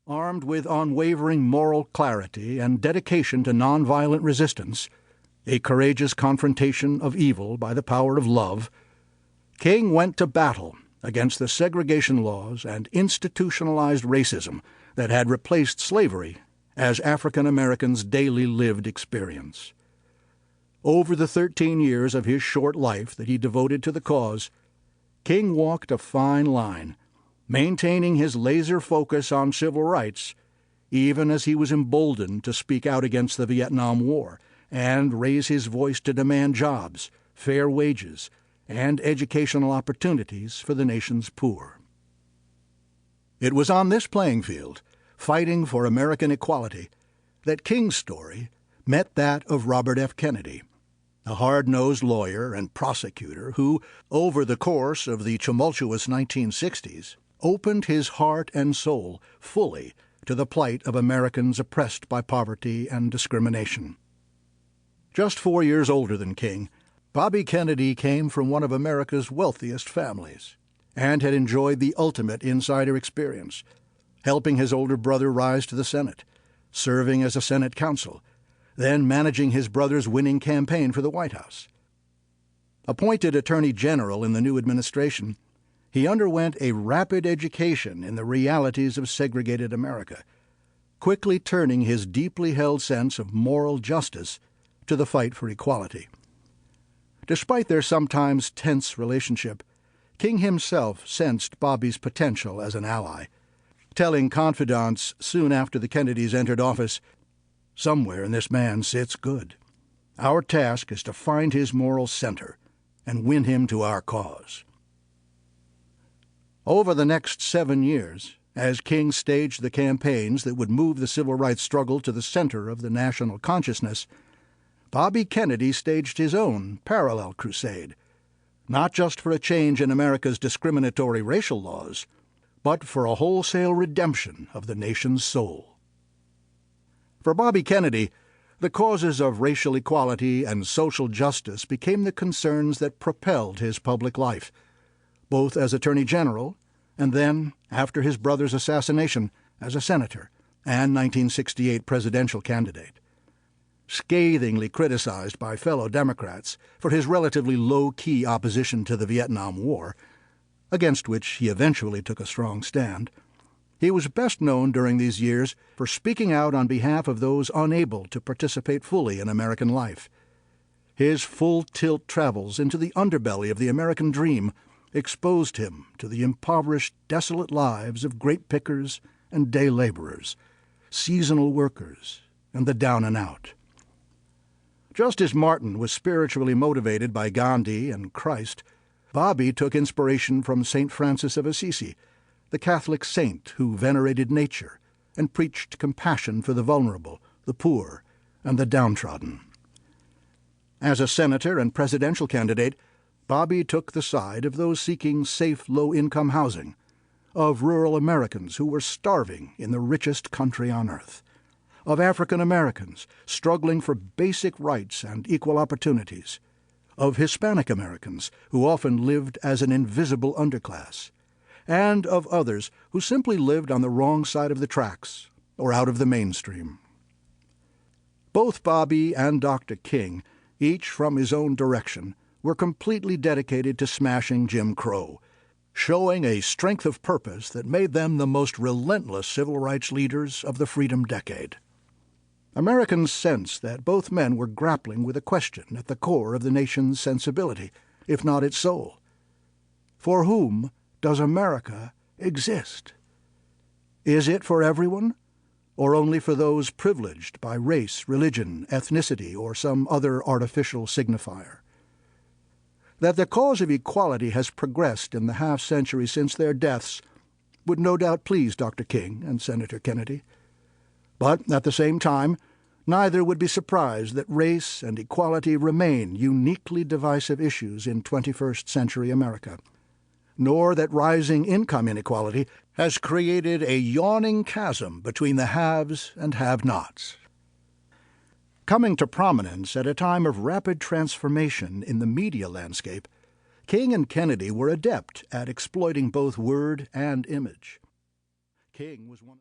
Armed with unwavering moral clarity and dedication to nonviolent resistance, a courageous confrontation of evil by the power of love, King went to battle against the segregation laws and institutionalized racism that had replaced slavery as African Americans' daily lived experience. Over the 13 years of his short life that he devoted to the cause, King walked a fine line, maintaining his laser focus on civil rights, even as he was emboldened to speak out against the Vietnam War and raise his voice to demand jobs, fair wages, and educational opportunities for the nation's poor. It was on this playing field, fighting for American equality, that King's story met that of Robert F. Kennedy, a hard-nosed lawyer and prosecutor who, over the course of the tumultuous 1960s, opened his heart and soul fully to the plight of Americans oppressed by poverty and discrimination. Just 4 years older than King, Bobby Kennedy came from one of America's wealthiest families and had enjoyed the ultimate insider experience, helping his older brother rise to the Senate, serving as a Senate counsel, then managing his brother's winning campaign for the White House. Appointed Attorney General in the new administration, he underwent a rapid education in the realities of segregated America, quickly turning his deeply held sense of moral justice to the fight for equality. Despite their sometimes tense relationship, King himself sensed Bobby's potential as an ally, telling confidants soon after the Kennedys entered office, "Somewhere in this man sits good. Our task is to find his moral center and win him to our cause." Over the next 7 years, as King staged the campaigns that would move the civil rights struggle to the center of the national consciousness, Bobby Kennedy staged his own parallel crusade, not just for a change in America's discriminatory racial laws, but for a wholesale redemption of the nation's soul. For Bobby Kennedy, the causes of racial equality and social justice became the concerns that propelled his public life, both as Attorney General and then, after his brother's assassination, as a senator and 1968 presidential candidate. Scathingly criticized by fellow Democrats for his relatively low-key opposition to the Vietnam War, against which he eventually took a strong stand, he was best known during these years for speaking out on behalf of those unable to participate fully in American life. His full-tilt travels into the underbelly of the American dream exposed him to the impoverished, desolate lives of grape pickers and day laborers, seasonal workers, and the down-and-out. Just as Martin was spiritually motivated by Gandhi and Christ, Bobby took inspiration from St. Francis of Assisi, the Catholic saint who venerated nature and preached compassion for the vulnerable, the poor, and the downtrodden. As a senator and presidential candidate, Bobby took the side of those seeking safe, low-income housing, of rural Americans who were starving in the richest country on earth, of African Americans struggling for basic rights and equal opportunities, of Hispanic Americans who often lived as an invisible underclass, and of others who simply lived on the wrong side of the tracks or out of the mainstream. Both Bobby and Dr. King, each from his own direction, were completely dedicated to smashing Jim Crow, showing a strength of purpose that made them the most relentless civil rights leaders of the Freedom Decade. Americans sensed that both men were grappling with a question at the core of the nation's sensibility, if not its soul. For whom does America exist? Is it for everyone, or only for those privileged by race, religion, ethnicity, or some other artificial signifier? That the cause of equality has progressed in the half-century since their deaths would no doubt please Dr. King and Senator Kennedy. But at the same time, neither would be surprised that race and equality remain uniquely divisive issues in 21st century America, nor that rising income inequality has created a yawning chasm between the haves and have-nots. Coming to prominence at a time of rapid transformation in the media landscape, King and Kennedy were adept at exploiting both word and image. King was one